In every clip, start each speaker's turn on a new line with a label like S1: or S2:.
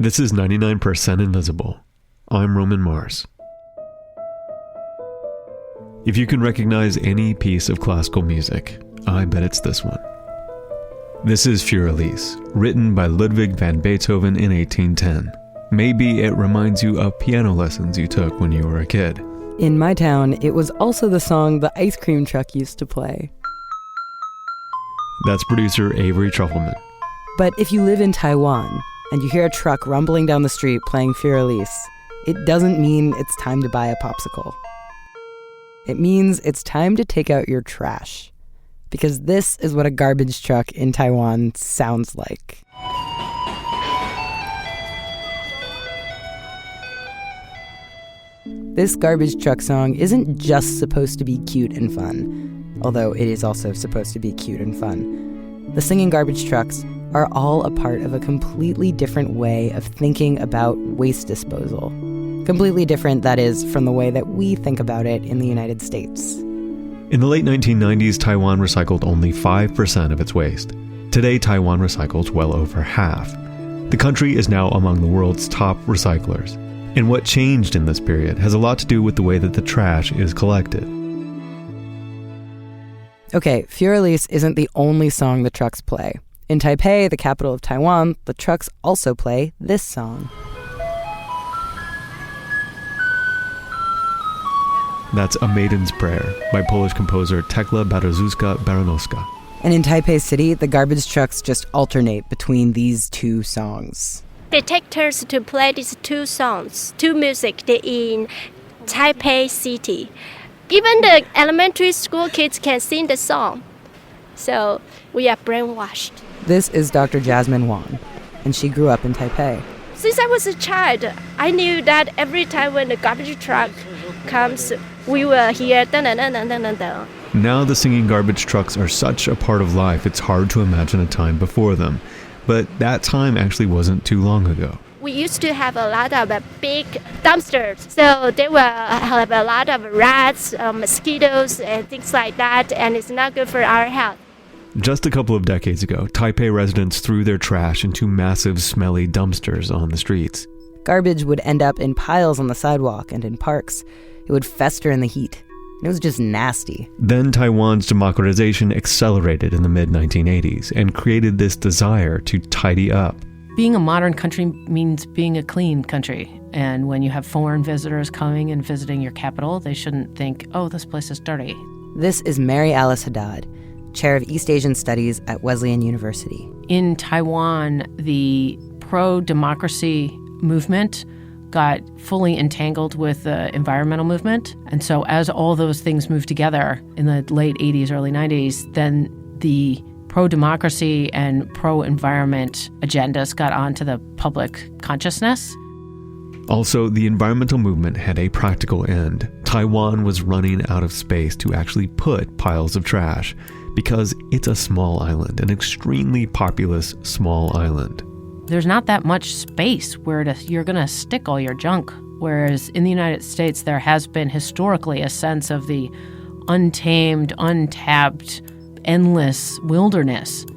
S1: This is 99% Invisible. I'm Roman Mars. If you can recognize any piece of classical music, I bet it's this one. This is Für Elise, written by Ludwig van Beethoven in 1810. Maybe it reminds you of piano lessons you took when you were a kid.
S2: In my town, it was also the song the ice cream truck used to play.
S1: That's producer Avery Trufelman.
S2: But if you live in Taiwan and you hear a truck rumbling down the street playing Für Elise, it doesn't mean it's time to buy a popsicle. It means it's time to take out your trash. Because this is what a garbage truck in Taiwan sounds like. This garbage truck song isn't just supposed to be cute and fun, although it is also supposed to be cute and fun. The singing garbage trucks are all a part of a completely different way of thinking about waste disposal. Completely different, that is, from the way that we think about it in the United States.
S1: In the late 1990s, Taiwan recycled only 5% of its waste. Today, Taiwan recycles well over half. The country is now among the world's top recyclers. And what changed in this period has a lot to do with the way that the trash is collected.
S2: Okay, Für Elise isn't the only song the trucks play. In Taipei, the capital of Taiwan, the trucks also play this song.
S1: That's A Maiden's Prayer by Polish composer Tekla Bartoszewska-Baranowska.
S2: And in Taipei City, the garbage trucks just alternate between these two songs.
S3: They take turns to play these two songs, two music in Taipei City. Even the elementary school kids can sing the song. So we are brainwashed.
S2: This is Dr. Jasmine Wang, and she grew up in Taipei.
S3: Since I was a child, I knew that every time when the garbage truck comes, we will hear dun-dun-dun-dun-dun-dun.
S1: Now the singing garbage trucks are such a part of life, it's hard to imagine a time before them. But that time actually wasn't too long ago.
S3: We used to have a lot of big dumpsters. So they will have a lot of rats, mosquitoes, and things like that, and it's not good for our health.
S1: Just a couple of decades ago, Taipei residents threw their trash into massive, smelly dumpsters on the streets.
S2: Garbage would end up in piles on the sidewalk and in parks. It would fester in the heat. It was just nasty.
S1: Then Taiwan's democratization accelerated in the mid-1980s and created this desire to tidy up.
S4: Being a modern country means being a clean country. And when you have foreign visitors coming and visiting your capital, they shouldn't think, oh, this place is dirty.
S2: This is Mary Alice Haddad, chair of East Asian Studies at Wesleyan University.
S4: In Taiwan, the pro-democracy movement got fully entangled with the environmental movement. And so as all those things moved together in the late 80s, early 90s, then the pro-democracy and pro-environment agendas got onto the public consciousness.
S1: Also, the environmental movement had a practical end. Taiwan was running out of space to actually put piles of trash because it's a small island, an extremely populous small island.
S4: There's not that much space where you're going to stick all your junk. Whereas in the United States, there has been historically a sense of the untamed, untapped, endless wilderness.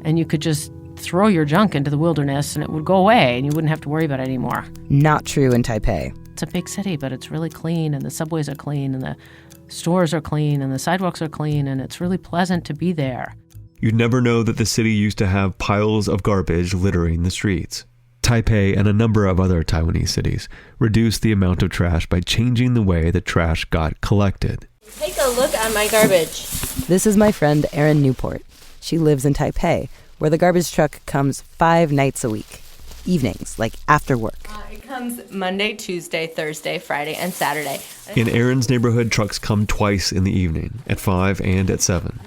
S4: And you could just throw your junk into the wilderness and it would go away and you wouldn't have to worry about it anymore.
S2: Not true in Taipei.
S4: It's a big city, but it's really clean and the subways are clean and the stores are clean and the sidewalks are clean and it's really pleasant to be there.
S1: You'd never know that the city used to have piles of garbage littering the streets. Taipei and a number of other Taiwanese cities reduced the amount of trash by changing the way that trash got collected.
S3: Take a look at my garbage.
S2: This is my friend Erin Newport. She lives in Taipei, where the garbage truck comes 5 nights a week. Evenings, like after work.
S5: It comes Monday, Tuesday, Thursday, Friday, and Saturday.
S1: In Erin's neighborhood, trucks come twice in the evening, at 5 and at 7.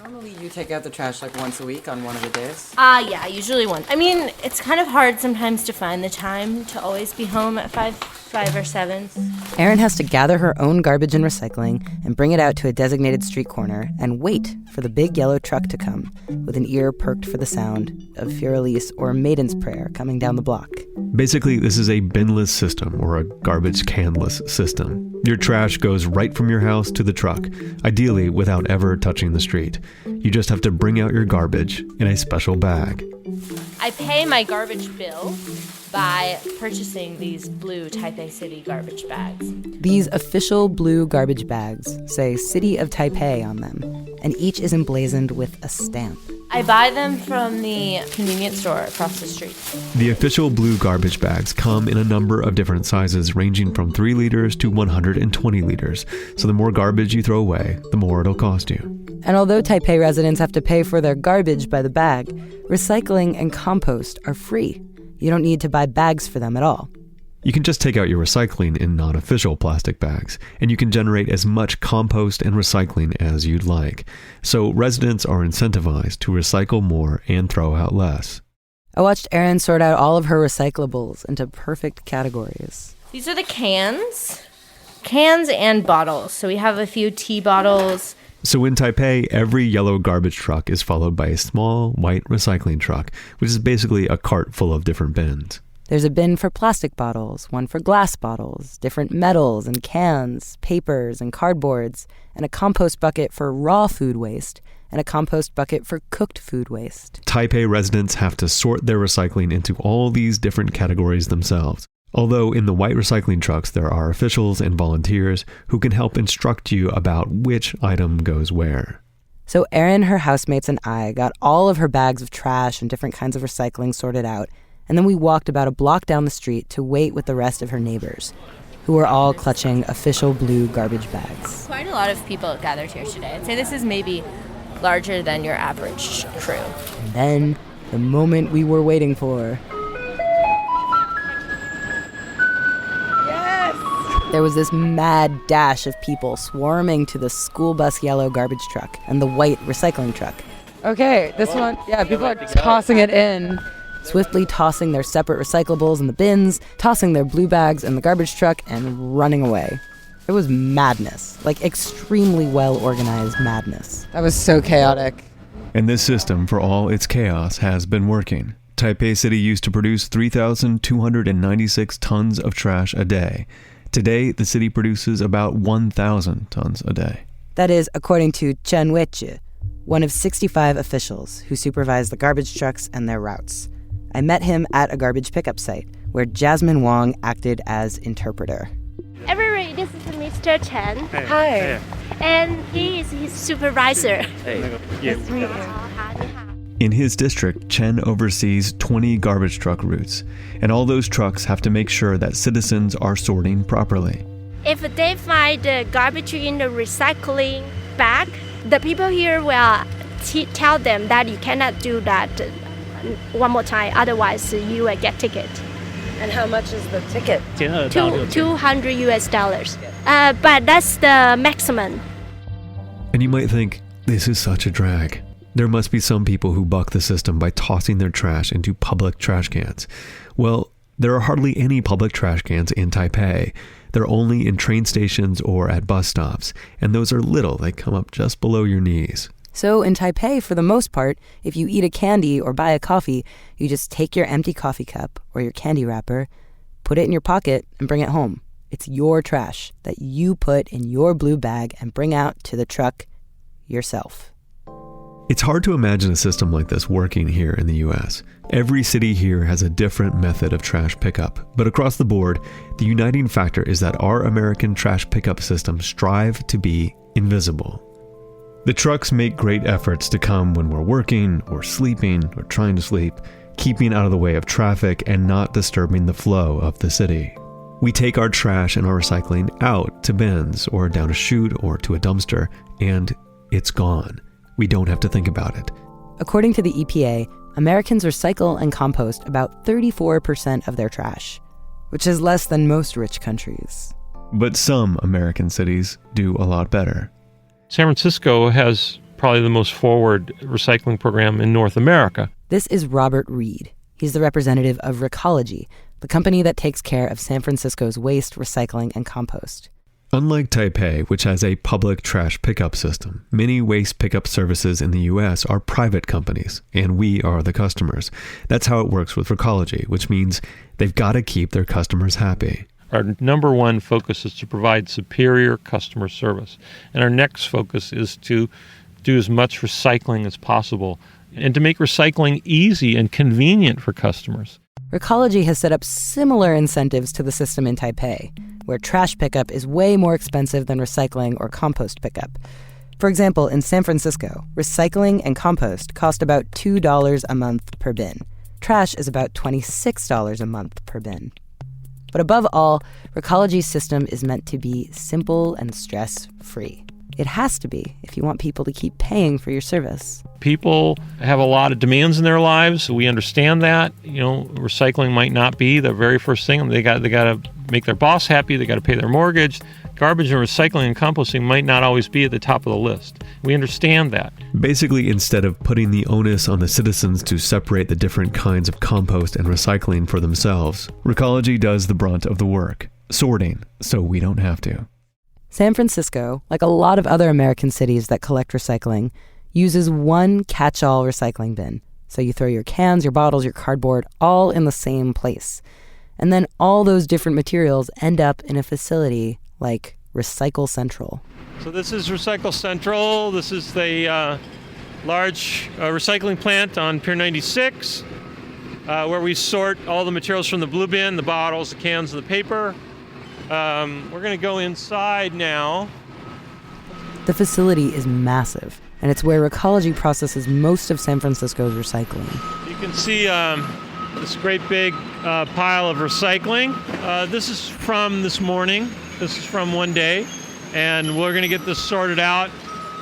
S2: You take out the trash like once a week on one of the days?
S3: Yeah, usually once. I mean, it's kind of hard sometimes to find the time to always be home at 5 or 7.
S2: Erin has to gather her own garbage and recycling and bring it out to a designated street corner and wait for the big yellow truck to come with an ear perked for the sound of Für Elise or Maiden's Prayer coming down the block.
S1: Basically, this is a binless system or a garbage canless system. Your trash goes right from your house to the truck, ideally without ever touching the street. You just have to bring out your garbage in a special bag.
S5: I pay my garbage bill by purchasing these blue Taipei City garbage bags.
S2: These official blue garbage bags say City of Taipei on them, and each is emblazoned with a stamp.
S5: I buy them from the convenience store across the street.
S1: The official blue garbage bags come in a number of different sizes, ranging from 3 liters to 120 liters. So the more garbage you throw away, the more it'll cost you.
S2: And although Taipei residents have to pay for their garbage by the bag, recycling and compost are free. You don't need to buy bags for them at all.
S1: You can just take out your recycling in non-official plastic bags, and you can generate as much compost and recycling as you'd like. So residents are incentivized to recycle more and throw out less.
S2: I watched Erin sort out all of her recyclables into perfect categories.
S5: These are the cans and bottles. So we have a few tea bottles.
S1: So in Taipei, every yellow garbage truck is followed by a small white recycling truck, which is basically a cart full of different bins.
S2: There's a bin for plastic bottles, one for glass bottles, different metals and cans, papers and cardboards, and a compost bucket for raw food waste, and a compost bucket for cooked food waste.
S1: Taipei residents have to sort their recycling into all these different categories themselves. Although in the white recycling trucks, there are officials and volunteers who can help instruct you about which item goes where.
S2: So Erin, her housemates, and I got all of her bags of trash and different kinds of recycling sorted out, and then we walked about a block down the street to wait with the rest of her neighbors, who were all clutching official blue garbage bags.
S5: Quite a lot of people gathered here today. I'd say this is maybe larger than your average crew.
S2: And then, the moment we were waiting for. There was this mad dash of people swarming to the school bus yellow garbage truck and the white recycling truck. Okay, this one, people are tossing it in. Swiftly tossing their separate recyclables in the bins, tossing their blue bags in the garbage truck, and running away. It was madness, like extremely well-organized madness. That was so chaotic.
S1: And this system, for all its chaos, has been working. Taipei City used to produce 3,296 tons of trash a day. Today, the city produces about 1,000 tons a day.
S2: That is, according to Chen Weiqi, one of 65 officials who supervise the garbage trucks and their routes. I met him at a garbage pickup site where Jasmine Wong acted as interpreter.
S3: Everybody, this is Mr. Chen.
S6: Hey.
S2: Hi.
S3: And he is his supervisor.
S1: In his district, Chen oversees 20 garbage truck routes, and all those trucks have to make sure that citizens are sorting properly.
S3: If they find the garbage in the recycling bag, the people here will tell them that you cannot do that one more time, otherwise you will get ticket.
S2: And how much is the ticket?
S3: $200 US. But that's the maximum.
S1: And you might think, this is such a drag. There must be some people who buck the system by tossing their trash into public trash cans. Well, there are hardly any public trash cans in Taipei. They're only in train stations or at bus stops, and those are little. They come up just below your knees.
S2: So in Taipei, for the most part, if you eat a candy or buy a coffee, you just take your empty coffee cup or your candy wrapper, put it in your pocket, and bring it home. It's your trash that you put in your blue bag and bring out to the truck yourself.
S1: It's hard to imagine a system like this working here in the US. Every city here has a different method of trash pickup, but across the board, the uniting factor is that our American trash pickup systems strive to be invisible. The trucks make great efforts to come when we're working or sleeping or trying to sleep, keeping out of the way of traffic and not disturbing the flow of the city. We take our trash and our recycling out to bins or down a chute or to a dumpster, and it's gone. We don't have to think about it.
S2: According to the EPA, Americans recycle and compost about 34% of their trash, which is less than most rich countries.
S1: But some American cities do a lot better.
S6: San Francisco has probably the most forward recycling program in North America.
S2: This is Robert Reed. He's the representative of Recology, the company that takes care of San Francisco's waste, recycling, and compost.
S1: Unlike Taipei, which has a public trash pickup system, many waste pickup services in the US are private companies, and we are the customers. That's how it works with Recology, which means they've got to keep their customers happy.
S6: Our number one focus is to provide superior customer service. And our next focus is to do as much recycling as possible and to make recycling easy and convenient for customers.
S2: Recology has set up similar incentives to the system in Taipei, where trash pickup is way more expensive than recycling or compost pickup. For example, in San Francisco, recycling and compost cost about $2 a month per bin. Trash is about $26 a month per bin. But above all, Recology's system is meant to be simple and stress-free. It has to be if you want people to keep paying for your service.
S6: People have a lot of demands in their lives. We understand that. Recycling might not be the very first thing. They got to make their boss happy. They got to pay their mortgage. Garbage and recycling and composting might not always be at the top of the list. We understand that.
S1: Basically, instead of putting the onus on the citizens to separate the different kinds of compost and recycling for themselves, Recology does the brunt of the work, sorting, so we don't have to.
S2: San Francisco, like a lot of other American cities that collect recycling, uses one catch-all recycling bin. So you throw your cans, your bottles, your cardboard, all in the same place. And then all those different materials end up in a facility like Recycle Central.
S6: So this is Recycle Central. This is the large recycling plant on Pier 96, where we sort all the materials from the blue bin, the bottles, the cans, and the paper. We're going to go inside now.
S2: The facility is massive, and it's where Recology processes most of San Francisco's recycling.
S6: You can see this great big pile of recycling. This is from this morning. This is from one day, and we're going to get this sorted out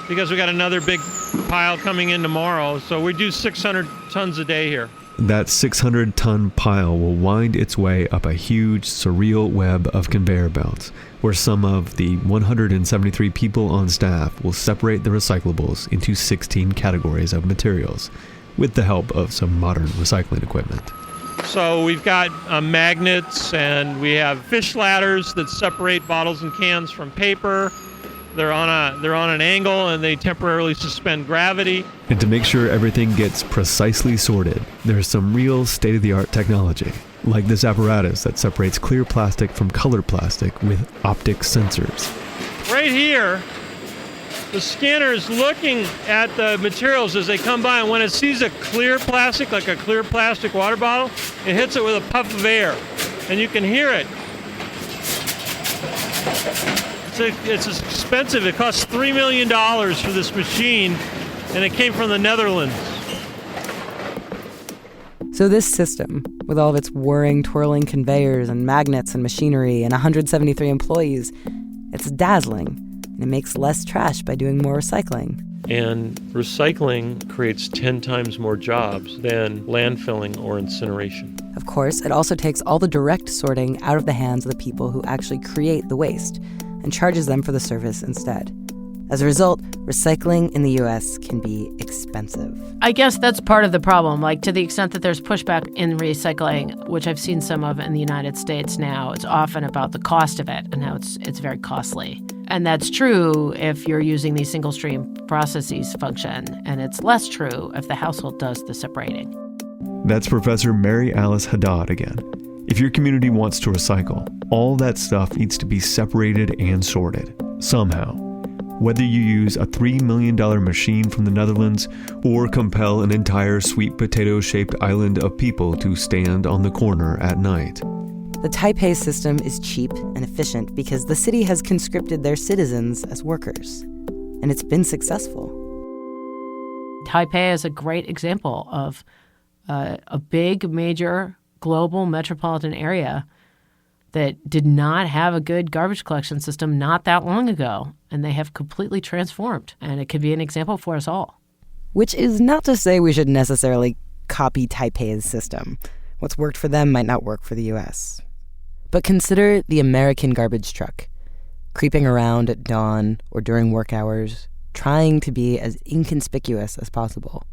S6: because we got another big pile coming in tomorrow. So we do 600 tons a day here.
S1: That 600-ton pile will wind its way up a huge, surreal web of conveyor belts, where some of the 173 people on staff will separate the recyclables into 16 categories of materials, with the help of some modern recycling equipment.
S6: So we've got magnets, and we have fish ladders that separate bottles and cans from paper. They're on an angle, and they temporarily suspend gravity.
S1: And to make sure everything gets precisely sorted, there's some real state-of-the-art technology, like this apparatus that separates clear plastic from colored plastic with optic sensors.
S6: Right here, the scanner is looking at the materials as they come by, and when it sees a clear plastic, like a clear plastic water bottle, it hits it with a puff of air, and you can hear it. It's expensive. It costs $3 million for this machine, and it came from the Netherlands.
S2: So this system, with all of its whirring, twirling conveyors and magnets and machinery and 173 employees, it's dazzling, and it makes less trash by doing more recycling.
S6: And recycling creates 10 times more jobs than landfilling or incineration.
S2: Of course, it also takes all the direct sorting out of the hands of the people who actually create the waste, and charges them for the service instead. As a result, recycling in the U.S. can be expensive.
S4: I guess that's part of the problem. Like, to the extent that there's pushback in recycling, which I've seen some of in the United States now, it's often about the cost of it and how it's very costly. And that's true if you're using these single-stream processes function, and it's less true if the household does the separating.
S1: That's Professor Mary Alice Haddad again. If your community wants to recycle, all that stuff needs to be separated and sorted, somehow. Whether you use a $3 million machine from the Netherlands or compel an entire sweet potato-shaped island of people to stand on the corner at night.
S2: The Taipei system is cheap and efficient because the city has conscripted their citizens as workers. And it's been successful.
S4: Taipei is a great example of a big, major, global metropolitan area that did not have a good garbage collection system not that long ago, and they have completely transformed, and it could be an example for us all.
S2: Which is not to say we should necessarily copy Taipei's system. What's worked for them might not work for the U.S. But consider the American garbage truck, creeping around at dawn or during work hours, trying to be as inconspicuous as possible,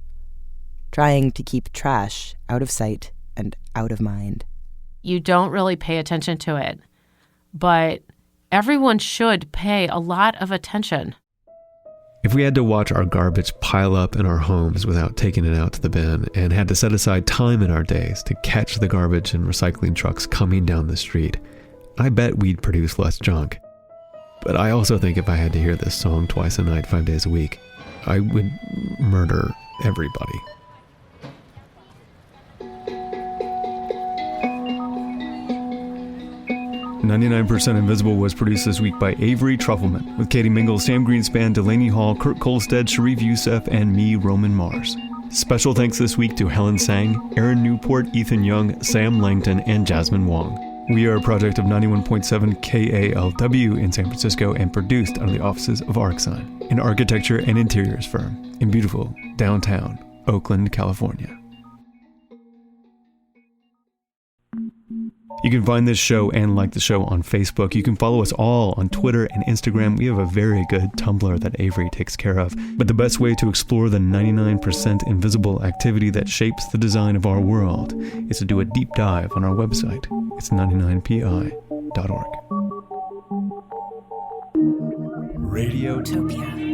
S2: trying to keep trash out of sight and out of mind.
S4: You don't really pay attention to it, but everyone should pay a lot of attention.
S1: If we had to watch our garbage pile up in our homes without taking it out to the bin and had to set aside time in our days to catch the garbage and recycling trucks coming down the street, I bet we'd produce less junk. But I also think if I had to hear this song twice a night, 5 days a week, I would murder everybody. 99% Invisible was produced this week by Avery Trufelman, with Katie Mingle, Sam Greenspan, Delaney Hall, Kurt Kolstad, Sharif Youssef, and me, Roman Mars. Special thanks this week to Helen Sang, Aaron Newport, Ethan Young, Sam Langton, and Jasmine Wong. We are a project of 91.7 KALW in San Francisco and produced out of the offices of ArcSign, an architecture and interiors firm in beautiful downtown Oakland, California. You can find this show and like the show on Facebook. You can follow us all on Twitter and Instagram. We have a very good Tumblr that Avery takes care of. But the best way to explore the 99% invisible activity that shapes the design of our world is to do a deep dive on our website. It's 99pi.org.
S7: Radiotopia.